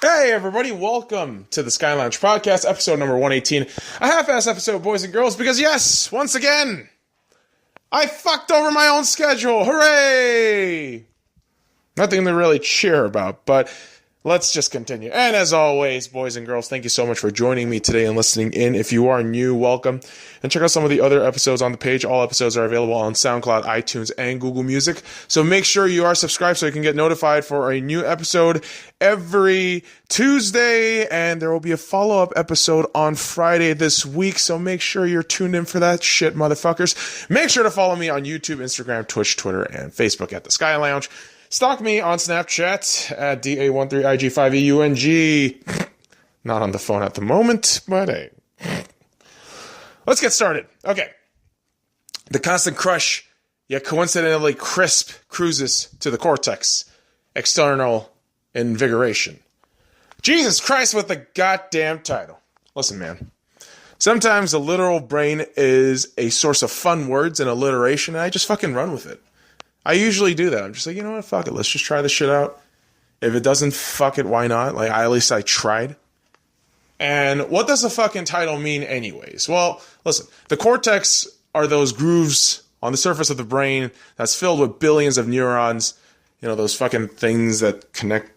Hey everybody, welcome to the SoundCloud podcast, episode number 118. A half-ass episode, boys and girls, because yes, once again, I fucked over my own schedule. Hooray! Nothing to really cheer about, but let's just continue. And as always, boys and girls, thank you so much for joining me today and listening in. If you are new, welcome. And check out some of the other episodes on the page. All episodes are available on SoundCloud, iTunes, and Google Music. So make sure you are subscribed so you can get notified for a new episode every Tuesday. And there will be a follow-up episode on Friday this week. So make sure you're tuned in for that shit, motherfuckers. Make sure to follow me on YouTube, Instagram, Twitch, Twitter, and Facebook at thescylounge. Stalk me on Snapchat at DA13IG5EUNG. Not on the phone at the moment, but hey. Let's get started. Okay. The constant crush, yet coincidentally crisp cruises to the Cortex. External Invigoration. Jesus Christ with the goddamn title. Listen, man. Sometimes the literal brain is a source of fun words and alliteration, and I just fucking run with it. I usually do that. I'm just like, you know what? Fuck it. Let's just try this shit out. If it doesn't, fuck it. Why not? Like, at least I tried. And what does the fucking title mean anyways? Well, listen. The cortex are those grooves on the surface of the brain that's filled with billions of neurons. You know, those fucking things that connect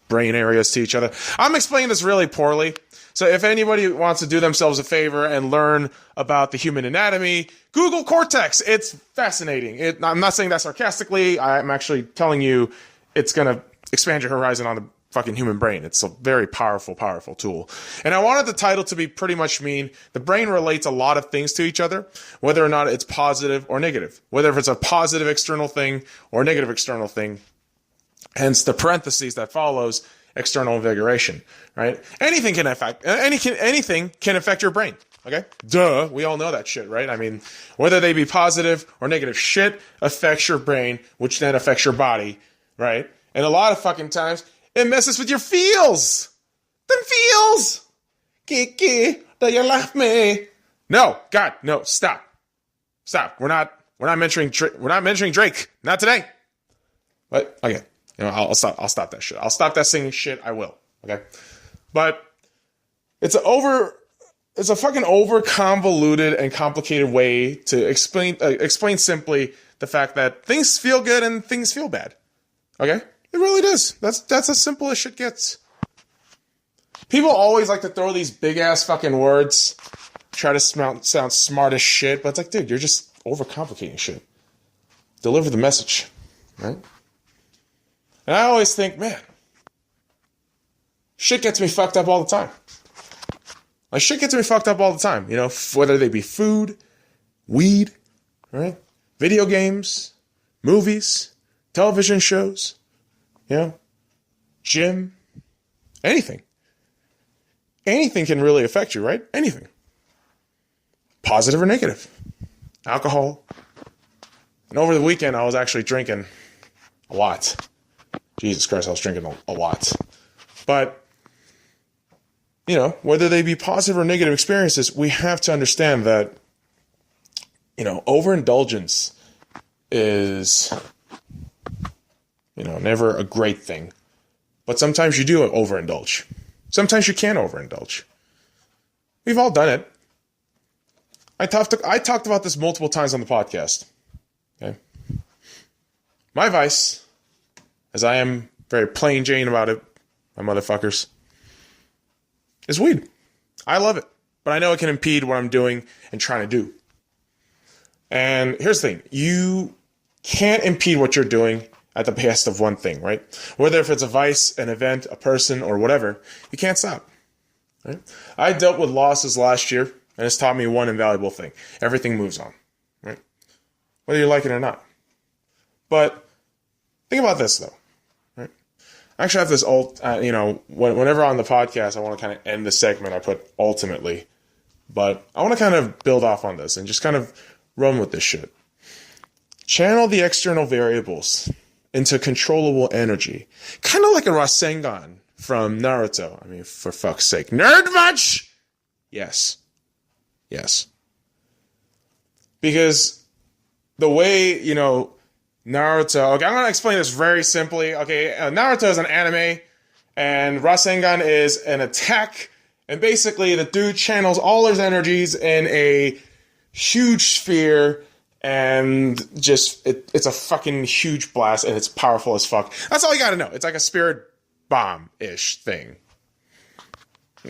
brain areas to each other. I'm explaining this really poorly. So if anybody wants to do themselves a favor and learn about the human anatomy, Google Cortex. It's fascinating. I'm not saying that sarcastically. I'm actually telling you it's going to expand your horizon on the fucking human brain. It's a very powerful, powerful tool. And I wanted the title to be pretty much mean the brain relates a lot of things to each other, whether or not it's positive or negative, whether if it's a positive external thing or a negative external thing. Hence the parentheses that follows external invigoration, right? Anything can affect your brain. Okay? Duh. We all know that shit, right? I mean, whether they be positive or negative, shit affects your brain, which then affects your body, right? And a lot of fucking times, it messes with your feels. Them feels. Kiki, do you love me? No, God, no, stop. Stop. We're not mentioning Drake. Not today. But, okay. You know, I'll stop that shit. I'll stop that singing shit. I will. Okay? But it's a fucking over convoluted and complicated way to explain simply the fact that things feel good and things feel bad. Okay? It really does. That's as simple as shit gets. People always like to throw these big ass fucking words, try to sound smart as shit, but it's like, dude, you're just overcomplicating shit. Deliver the message, right? And I always think, man, shit gets me fucked up all the time. Like, shit gets me fucked up all the time, you know, whether they be food, weed, right? Video games, movies, television shows, you know, gym, anything. Anything can really affect you, right? Anything. Positive or negative. Alcohol. And over the weekend, I was actually drinking a lot. Jesus Christ, I was drinking a lot. But, you know, whether they be positive or negative experiences, we have to understand that, you know, overindulgence is, you know, never a great thing. But sometimes you do overindulge. Sometimes you can't overindulge. We've all done it. I talked about this multiple times on the podcast. Okay? My vice, as I am very plain Jane about it, my motherfuckers, is weed. I love it. But I know it can impede what I'm doing and trying to do. And here's the thing. You can't impede what you're doing at the behest of one thing, right? Whether if it's a vice, an event, a person, or whatever, you can't stop. Right? I dealt with losses last year, and it's taught me one invaluable thing. Everything moves on. Right? Whether you like it or not. But think about this, though. Right? I actually have this whenever on the podcast, I want to kind of end the segment, I put ultimately. But I want to kind of build off on this and just kind of run with this shit. Channel the external variables into controllable energy. Kind of like a Rasengan from Naruto. I mean, for fuck's sake. Nerd much? Yes. Yes. Because the way, you know, Naruto... Okay, I'm going to explain this very simply. Okay, Naruto is an anime, And Rasengan is an attack. And basically, the dude channels all his energies in a huge sphere. And just, it's a fucking huge blast. And it's powerful as fuck. That's all you gotta know. It's like a spirit bomb-ish thing.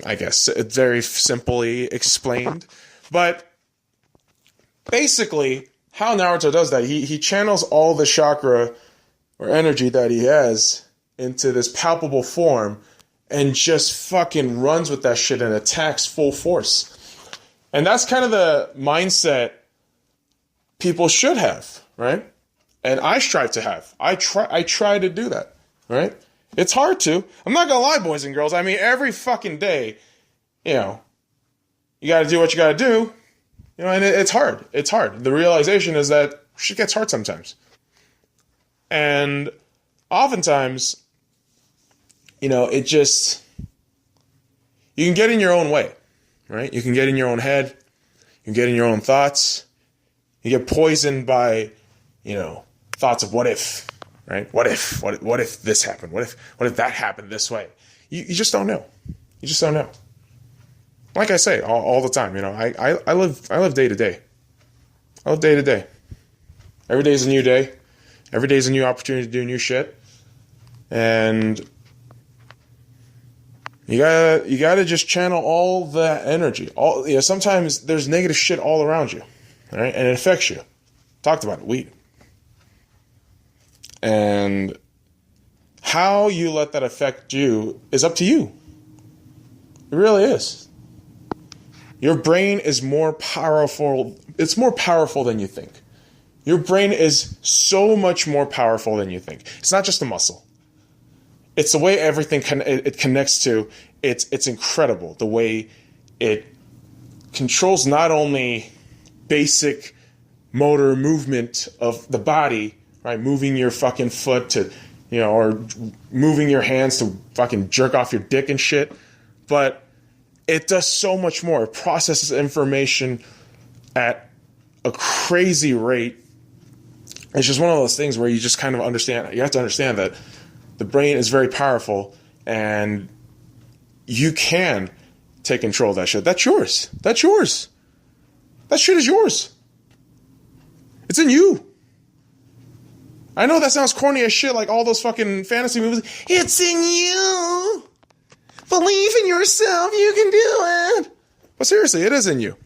I guess. It's very simply explained. But basically, how Naruto does that, he channels all the chakra or energy that he has into this palpable form and just fucking runs with that shit and attacks full force. And that's kind of the mindset people should have, right? And I strive to have. I try to do that, right? It's hard to. I'm not gonna lie, boys and girls. I mean, every fucking day, you know, you gotta do what you gotta do. You know, and it's hard. It's hard. The realization is that shit gets hard sometimes. And oftentimes, you know, it just, you can get in your own way, right? You can get in your own head. You can get in your own thoughts. You get poisoned by, you know, thoughts of what if, right? What if this happened? What if that happened this way? You just don't know. You just don't know. Like I say all the time, you know, I live day to day. I live day to day. Every day is a new day. Every day is a new opportunity to do new shit. And you gotta just channel all that energy. Sometimes there's negative shit all around you, right? And it affects you. Talked about it, weed. And how you let that affect you is up to you. It really is. Your brain is more powerful. It's more powerful than you think. Your brain is so much more powerful than you think. It's not just a muscle. It's the way everything it connects to. It's incredible. The way it controls not only basic motor movement of the body, right? Moving your fucking foot to, you know, or moving your hands to fucking jerk off your dick and shit, but it does so much more. It processes information at a crazy rate. It's just one of those things where you just kind of understand. You have to understand that the brain is very powerful and you can take control of that shit. That's yours. That's yours. That shit is yours. It's in you. I know that sounds corny as shit, like all those fucking fantasy movies. It's in you. Believe in yourself. You can do it. But seriously, it is in you.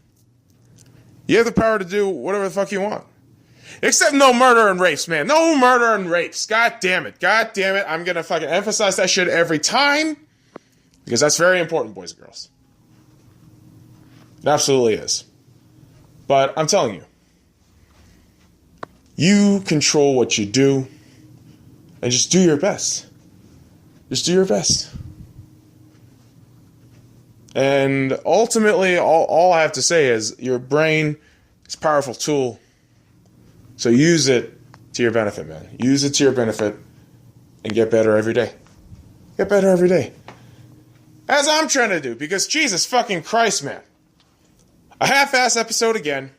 You have the power to do whatever the fuck you want. Except no murder and rapes, man. No murder and rapes. God damn it. God damn it. I'm going to fucking emphasize that shit every time. Because that's very important, boys and girls. It absolutely is. But I'm telling you. You control what you do. And just do your best. Just do your best. And ultimately, all I have to say is your brain is a powerful tool. So use it to your benefit, man. Use it to your benefit and get better every day. Get better every day. As I'm trying to do, because Jesus fucking Christ, man. A half-ass episode again.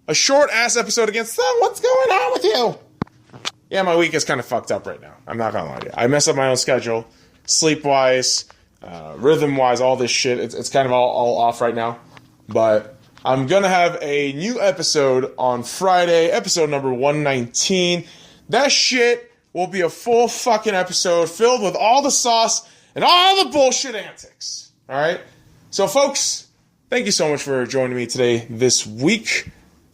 A short-ass episode again. So what's going on with you? Yeah, my week is kind of fucked up right now. I'm not gonna lie to you. I mess up my own schedule. Sleep-wise, rhythm-wise, all this shit. It's kind of all off right now. But I'm going to have a new episode on Friday, episode number 119. That shit will be a full fucking episode filled with all the sauce and all the bullshit antics. All right? So, folks, thank you so much for joining me today this week.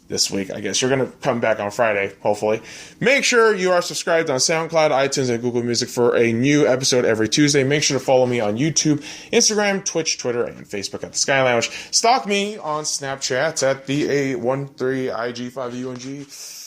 This week, I guess. You're going to come back on Friday, hopefully. Make sure you are subscribed on SoundCloud, iTunes, and Google Music for a new episode every Tuesday. Make sure to follow me on YouTube, Instagram, Twitch, Twitter, and Facebook at The SkyLounge. Stalk me on Snapchat at the A13IG5UNG.